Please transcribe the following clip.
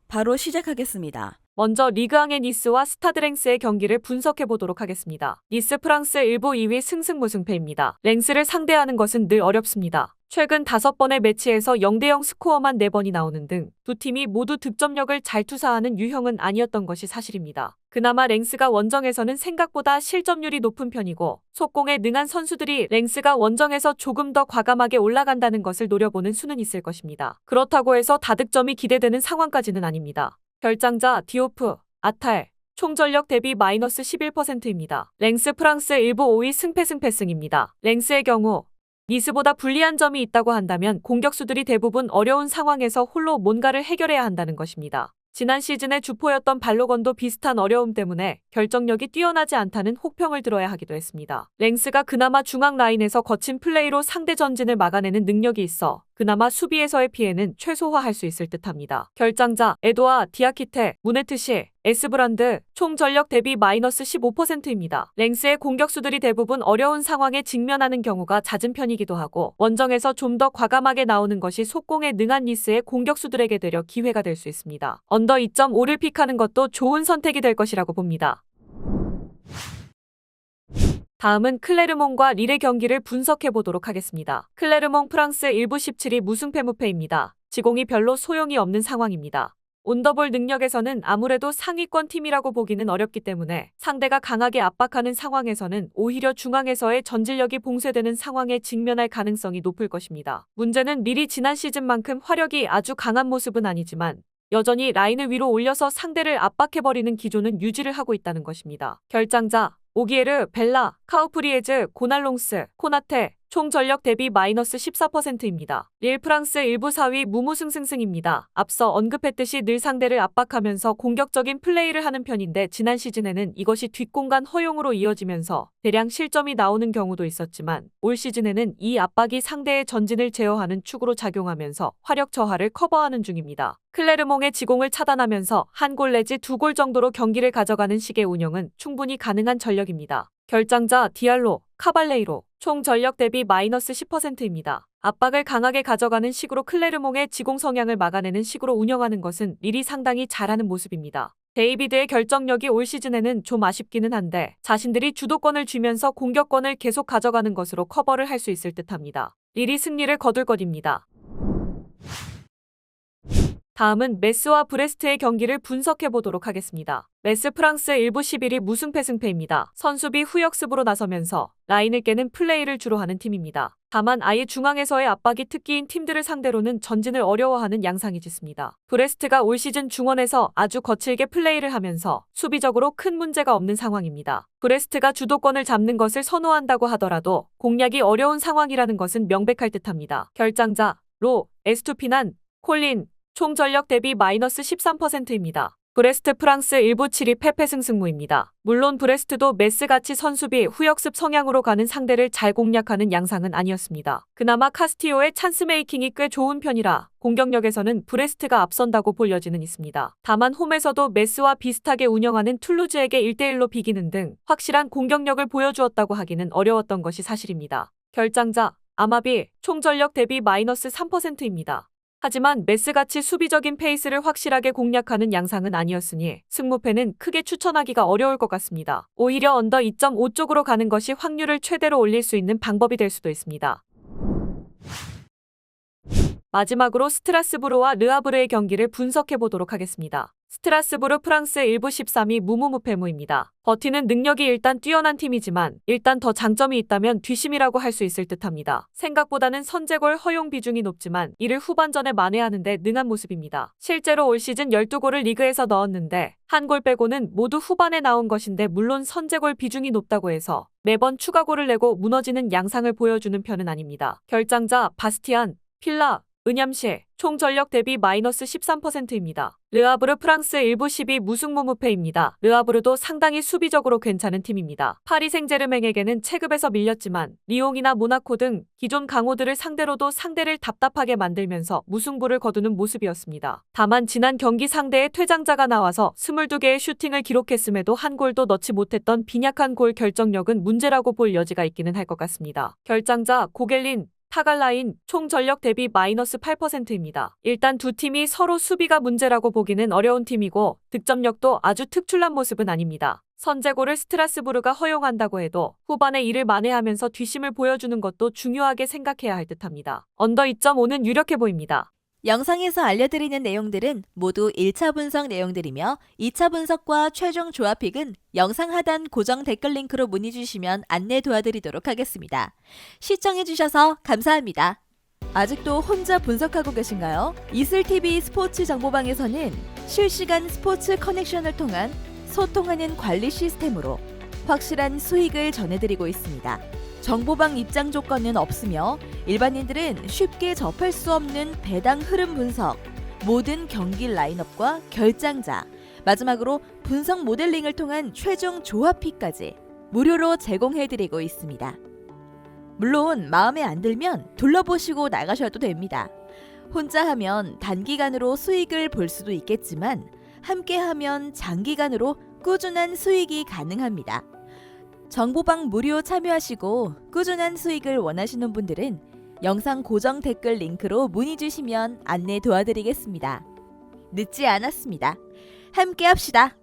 바로 시작하겠습니다. 먼저 리그앙의 니스와 스타드 랭스의 경기를 분석해보도록 하겠습니다. 니스 프랑스 1부 2위 승승무승패입니다. 랭스를 상대하는 것은 늘 어렵습니다. 최근 5번의 매치에서 0대0 스코어만 4번이 나오는 등 두 팀이 모두 득점력을 잘 투사하는 유형은 아니었던 것이 사실입니다. 그나마 랭스가 원정에서는 생각보다 실점률이 높은 편이고 속공에 능한 선수들이 랭스가 원정에서 조금 더 과감하게 올라간다는 것을 노려보는 수는 있을 것입니다. 그렇다고 해서 다득점이 기대되는 상황까지는 아닙니다. 결장자 디오프, 아탈, 총전력 대비 마이너스 11%입니다. 랭스 프랑스 1부 5위 승패승패승입니다. 랭스의 경우 니스보다 불리한 점이 있다고 한다면 공격수들이 대부분 어려운 상황에서 홀로 뭔가를 해결해야 한다는 것입니다. 지난 시즌의 주포였던 발로건도 비슷한 어려움 때문에 결정력이 뛰어나지 않다는 혹평을 들어야 하기도 했습니다. 랭스가 그나마 중앙 라인에서 거친 플레이로 상대 전진을 막아내는 능력이 있어 그나마 수비에서의 피해는 최소화할 수 있을 듯합니다. 결장자 에도아 디아키테, 무네트시, 에스브란드, 총 전력 대비 마이너스 15%입니다. 랭스의 공격수들이 대부분 어려운 상황에 직면하는 경우가 잦은 편이기도 하고 원정에서 좀 더 과감하게 나오는 것이 속공에 능한 니스의 공격수들에게 되려 기회가 될 수 있습니다. 언더 2.5를 픽하는 것도 좋은 선택이 될 것이라고 봅니다. 다음은 클레르몽과 릴의 경기를 분석해보도록 하겠습니다. 클레르몽 프랑스 1부 17위 무승패 무패입니다. 지공이 별로 소용이 없는 상황입니다. 온더볼 능력에서는 아무래도 상위권 팀이라고 보기는 어렵기 때문에 상대가 강하게 압박하는 상황에서는 오히려 중앙에서의 전진력이 봉쇄되는 상황에 직면할 가능성이 높을 것입니다. 문제는 릴이 지난 시즌만큼 화력이 아주 강한 모습은 아니지만 여전히 라인을 위로 올려서 상대를 압박해버리는 기조는 유지를 하고 있다는 것입니다. 결장자 오기에르, 벨라, 카우프리에즈, 고날롱스, 코나테, 총 전력 대비 마이너스 14%입니다. 릴 프랑스 1부 4위 무무승승승입니다. 앞서 언급했듯이 늘 상대를 압박하면서 공격적인 플레이를 하는 편인데 지난 시즌에는 이것이 뒷공간 허용으로 이어지면서 대량 실점이 나오는 경우도 있었지만 올 시즌에는 이 압박이 상대의 전진을 제어하는 축으로 작용하면서 화력 저하를 커버하는 중입니다. 클레르몽의 지공을 차단하면서 한 골 내지 2골 정도로 경기를 가져가는 식의 운영은 충분히 가능한 전력입니다. 결장자 디알로, 카발레이로, 총 전력 대비 마이너스 10%입니다. 압박을 강하게 가져가는 식으로 클레르몽의 지공 성향을 막아내는 식으로 운영하는 것은 릴이 상당히 잘하는 모습입니다. 데이비드의 결정력이 올 시즌에는 좀 아쉽기는 한데 자신들이 주도권을 쥐면서 공격권을 계속 가져가는 것으로 커버를 할 수 있을 듯합니다. 릴이 승리를 거둘 것입니다. 다음은 메스와 브레스트의 경기를 분석해보도록 하겠습니다. 메스 프랑스 1부 11위 무승패승패입니다. 선수비 후역습으로 나서면서 라인을 깨는 플레이를 주로 하는 팀입니다. 다만 아예 중앙에서의 압박이 특기인 팀들을 상대로는 전진을 어려워하는 양상이 짙습니다. 브레스트가 올 시즌 중원에서 아주 거칠게 플레이를 하면서 수비적으로 큰 문제가 없는 상황입니다. 브레스트가 주도권을 잡는 것을 선호한다고 하더라도 공략이 어려운 상황이라는 것은 명백할 듯합니다. 결장자 로, 에스투피난, 콜린, 총 전력 대비 마이너스 13%입니다. 브레스트 프랑스 1부 7위 패패승승무입니다. 물론 브레스트도 메스같이 선수비 후역습 성향으로 가는 상대를 잘 공략하는 양상은 아니었습니다. 그나마 카스티오의 찬스메이킹이 꽤 좋은 편이라 공격력에서는 브레스트가 앞선다고 볼 여지는 있습니다. 다만 홈에서도 메스와 비슷하게 운영하는 툴루즈에게 1대1로 비기는 등 확실한 공격력을 보여주었다고 하기는 어려웠던 것이 사실입니다. 결장자 아마비, 총 전력 대비 마이너스 3%입니다. 하지만 메스같이 수비적인 페이스를 확실하게 공략하는 양상은 아니었으니 승무패는 크게 추천하기가 어려울 것 같습니다. 오히려 언더 2.5 쪽으로 가는 것이 확률을 최대로 올릴 수 있는 방법이 될 수도 있습니다. 마지막으로 스트라스부르와 르아브르의 경기를 분석해보도록 하겠습니다. 스트라스부르 프랑스 1부 13위 무무무패무입니다. 버티는 능력이 일단 뛰어난 팀이지만 일단 더 장점이 있다면 뒷심이라고 할 수 있을 듯합니다. 생각보다는 선제골 허용 비중이 높지만 이를 후반전에 만회하는 데 능한 모습입니다. 실제로 올 시즌 12골을 리그에서 넣었는데 한 골 빼고는 모두 후반에 나온 것인데 물론 선제골 비중이 높다고 해서 매번 추가골을 내고 무너지는 양상을 보여주는 편은 아닙니다. 결장자 바스티안, 필라, 은얌시, 총 전력 대비 마이너스 13%입니다. 르아브르 프랑스 1부 10위 무승무무패입니다. 르아브르도 상당히 수비적으로 괜찮은 팀입니다. 파리 생제르맹에게는 체급에서 밀렸지만 리옹이나 모나코 등 기존 강호들을 상대로도 상대를 답답하게 만들면서 무승부를 거두는 모습이었습니다. 다만 지난 경기 상대에 퇴장자가 나와서 22개의 슈팅을 기록했음에도 한 골도 넣지 못했던 빈약한 골 결정력은 문제라고 볼 여지가 있기는 할 것 같습니다. 결장자 고겔린, 타갈라인 총 전력 대비 마이너스 8%입니다. 일단 두 팀이 서로 수비가 문제라고 보기는 어려운 팀이고 득점력도 아주 특출난 모습은 아닙니다. 선제골을 스트라스부르가 허용한다고 해도 후반에 이를 만회하면서 뒷심을 보여주는 것도 중요하게 생각해야 할 듯합니다. 언더 2.5는 유력해 보입니다. 영상에서 알려드리는 내용들은 모두 1차 분석 내용들이며 2차 분석과 최종 조합픽은 영상 하단 고정 댓글 링크로 문의 주시면 안내 도와드리도록 하겠습니다. 시청해주셔서 감사합니다. 아직도 혼자 분석하고 계신가요? 이슬TV 스포츠 정보방에서는 실시간 스포츠 커넥션을 통한 소통하는 관리 시스템으로 확실한 수익을 전해드리고 있습니다. 정보방 입장 조건은 없으며 일반인들은 쉽게 접할 수 없는 배당 흐름 분석, 모든 경기 라인업과 결장자, 마지막으로 분석 모델링을 통한 최종 조합픽까지 무료로 제공해드리고 있습니다. 물론 마음에 안 들면 둘러보시고 나가셔도 됩니다. 혼자 하면 단기간으로 수익을 볼 수도 있겠지만 함께 하면 장기간으로 꾸준한 수익이 가능합니다. 정보방 무료 참여하시고 꾸준한 수익을 원하시는 분들은 영상 고정 댓글 링크로 문의 주시면 안내 도와드리겠습니다. 늦지 않았습니다. 함께 합시다.